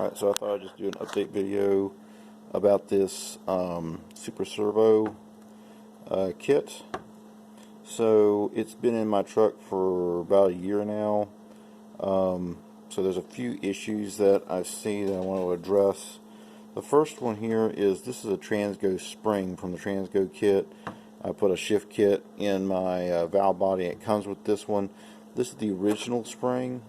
Alright, so I thought I'd just do an update video about this super servo kit. So it's been in my truck for about a year now. So there's a few issues that I see that I want to address. The first one here is this is a Transgo spring from the Transgo kit. I put a shift kit in my valve body. It comes with this one. This is the original spring.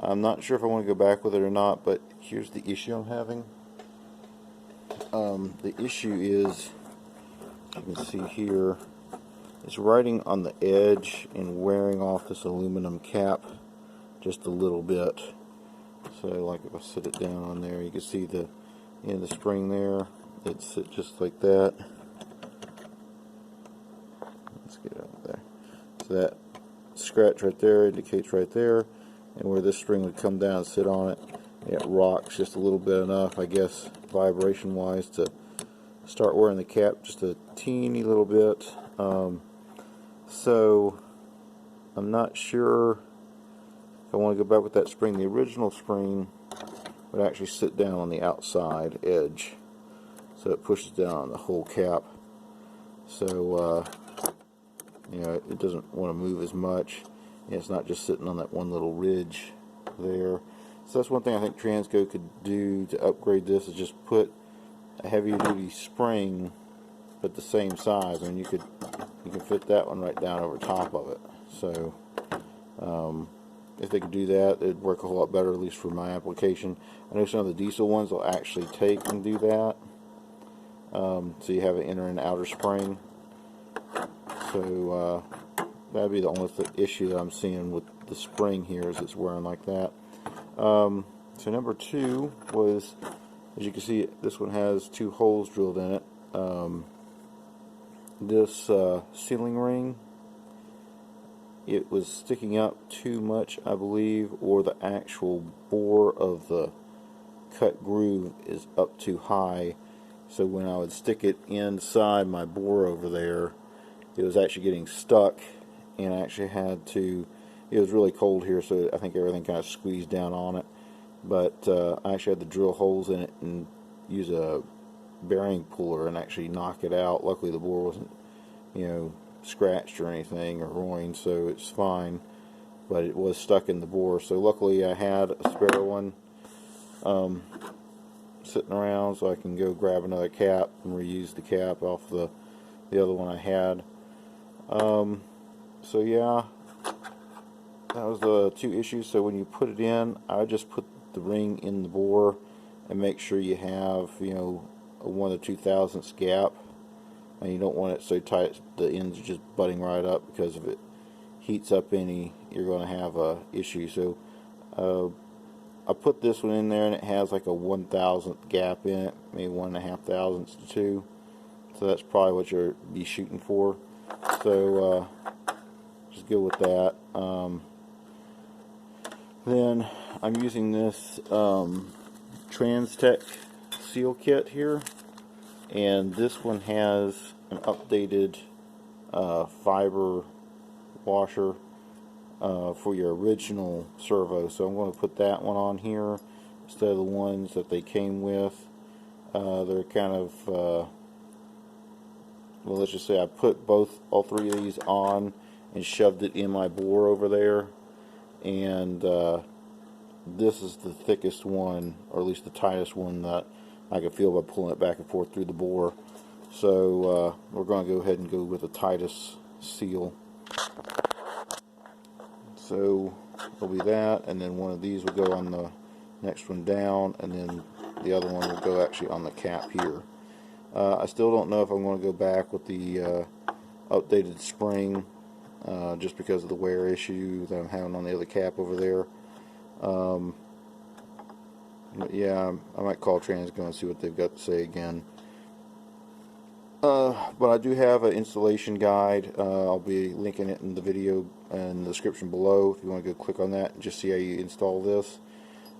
I'm not sure if I want to go back with it or not, but here's the issue I'm having. The issue is, you can see here, it's riding on the edge and wearing off this aluminum cap just a little bit. So like if I sit it down on there, you can see the the spring there. It's just like that. Let's get it out there. So that scratch right there indicates right there, and where this spring would come down and sit on it, it rocks just a little bit enough, I guess, vibration wise, to start wearing the cap just a teeny little bit. So I'm not sure if I want to go back with that spring. The original spring would actually sit down on the outside edge, so it pushes down on the whole cap. So it doesn't want to move as much. And it's not just sitting on that one little ridge there. So that's one thing I think Transgo could do to upgrade this, is just put a heavier duty spring but the same size. I mean, you can fit that one right down over top of it. So if they could do that, it'd work a whole lot better, at least for my application. I know some of the diesel ones will actually take and do that. So you have an inner and outer spring. So that'd be the only issue that I'm seeing with the spring here, is it's wearing like that. So number two was, as you can see, this one has two holes drilled in it. This sealing ring, it was sticking up too much, I believe, or the actual bore of the cut groove is up too high. So when I would stick it inside my bore over there, it was actually getting stuck, and I actually had to, it was really cold here, so I think everything kind of squeezed down on it. But I actually had to drill holes in it and use a bearing puller and actually knock it out. Luckily the bore wasn't, scratched or anything or ruined, so it's fine. But it was stuck in the bore. So luckily I had a spare one sitting around, so I can go grab another cap and reuse the cap off the other one I had. So yeah, that was the two issues. So when you put it in, I just put the ring in the bore and make sure you have a 1 2/1000 gap, and you don't want it so tight the ends are just butting right up, because if it heats up any, you're going to have a issue. So I put this one in there, and it has like a 1/1000 gap in it, maybe 1 1/2 to 2. So that's probably what you'll be shooting for. So just go with that. Then I'm using this Transtech seal kit here, and this one has an updated fiber washer for your original servo. So I'm going to put that one on here instead of the ones that they came with. They're kind of well, let's just say I put all three of these on and shoved it in my bore over there, and this is the thickest one, or at least the tightest one that I can feel by pulling it back and forth through the bore. So we're going to go ahead and go with the tightest seal. So it'll be that, and then one of these will go on the next one down, and then the other one will go actually on the cap here. I still don't know if I'm going to go back with the updated spring, just because of the wear issue that I'm having on the other cap over there. But yeah, I might call Transgo and see what they've got to say again. But I do have an installation guide. I'll be linking it in the video and the description below if you want to go click on that and just see how you install this.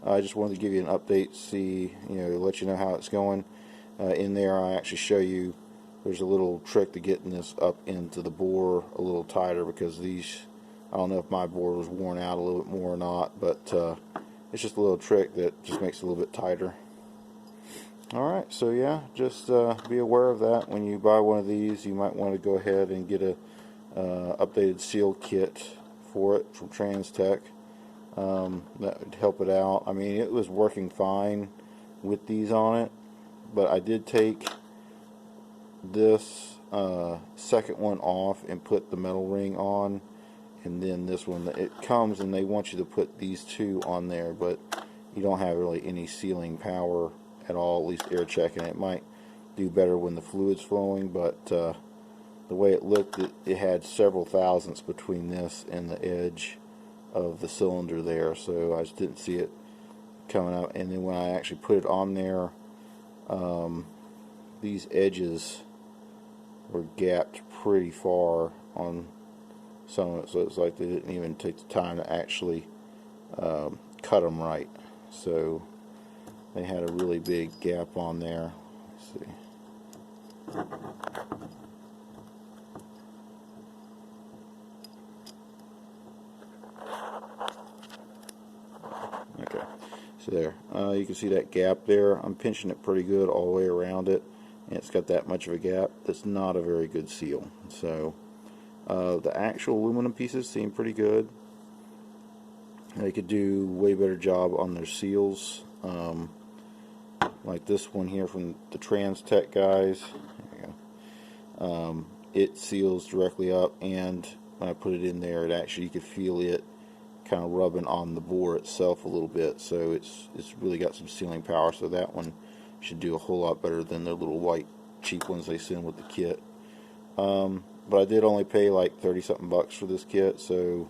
I just wanted to give you an update, see, let you know how it's going. In there I actually show you there's a little trick to getting this up into the bore a little tighter, because these, I don't know if my bore was worn out a little bit more or not, but It's just a little trick that just makes it a little bit tighter. Alright, so yeah, just be aware of that. When you buy one of these, you might want to go ahead and get a updated seal kit for it from Transtech. That would help it out. I mean, it was working fine with these on it, but I did take this second one off and put the metal ring on, and then this one, it comes and they want you to put these two on there, but you don't have really any sealing power at all, at least air checking. It might do better when the fluid's flowing, but the way it looked, it had several thousandths between this and the edge of the cylinder there, so I just didn't see it coming up. And then when I actually put it on there, these edges were gapped pretty far on some of it, so it's like they didn't even take the time to actually cut them right. So they had a really big gap on there. Let's see. Okay, so there, you can see that gap there. I'm pinching it pretty good all the way around it, and it's got that much of a gap. That's not a very good seal. So the actual aluminum pieces seem pretty good. They could do way better job on their seals. Like this one here from the Transtech guys. There you go. It seals directly up, and when I put it in there, it actually, you could feel it kind of rubbing on the bore itself a little bit. So it's really got some sealing power. So that one should do a whole lot better than the little white cheap ones they send with the kit. But I did only pay like 30 something bucks for this kit, so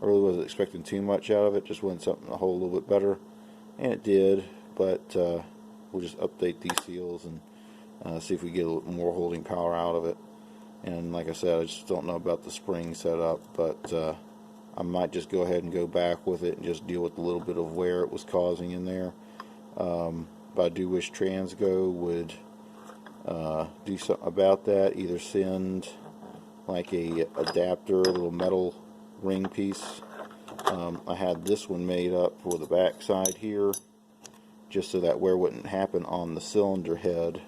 I really wasn't expecting too much out of it. Just wanted something to hold a little bit better, and it did. But we'll just update these seals and see if we get a little more holding power out of it. And like I said, I just don't know about the spring setup, but I might just go ahead and go back with it and just deal with a little bit of wear it was causing in there. But I do wish Transgo would do something about that. Either send like a adapter, a little metal ring piece. I had this one made up for the back side here, just so that wear wouldn't happen on the cylinder head,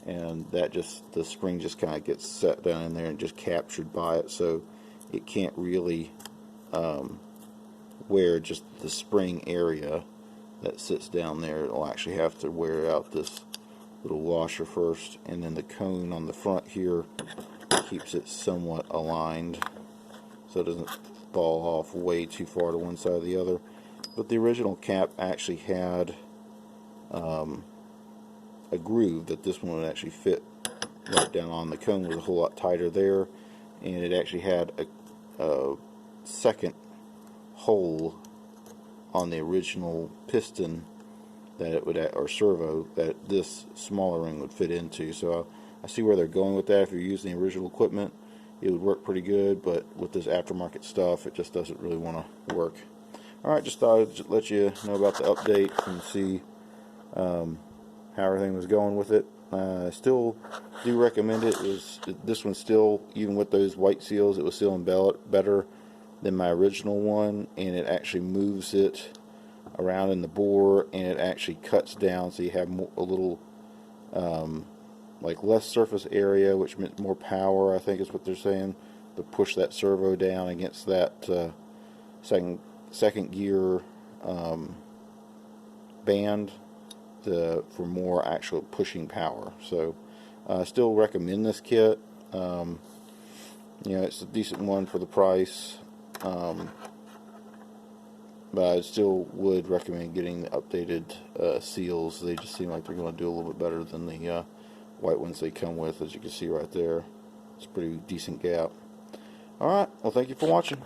and that just, the spring just kind of gets set down in there and just captured by it, so it can't really wear just the spring area that sits down there. It'll actually have to wear out this little washer first, and then the cone on the front here keeps it somewhat aligned so it doesn't fall off way too far to one side or the other. But the original cap actually had a groove that this one would actually fit right down on. The cone was a whole lot tighter there, and it actually had a second hole on the original piston that it would, or servo, that this smaller ring would fit into. So I see where they're going with that. If you're using the original equipment, it would work pretty good, but with this aftermarket stuff, it just doesn't really want to work. Alright, just thought I'd let you know about the update and see how everything was going with it. I still do recommend it. This one still, even with those white seals, it was still better than my original one, and it actually moves it around in the bore, and it actually cuts down, so you have a little like less surface area, which meant more power, I think is what they're saying, to push that servo down against that second gear band for more actual pushing power. So I still recommend this kit. You know, it's a decent one for the price, but I still would recommend getting the updated seals. They just seem like they're going to do a little bit better than the white ones they come with. As you can see right there, it's a pretty decent gap. Alright, well, thank you for watching.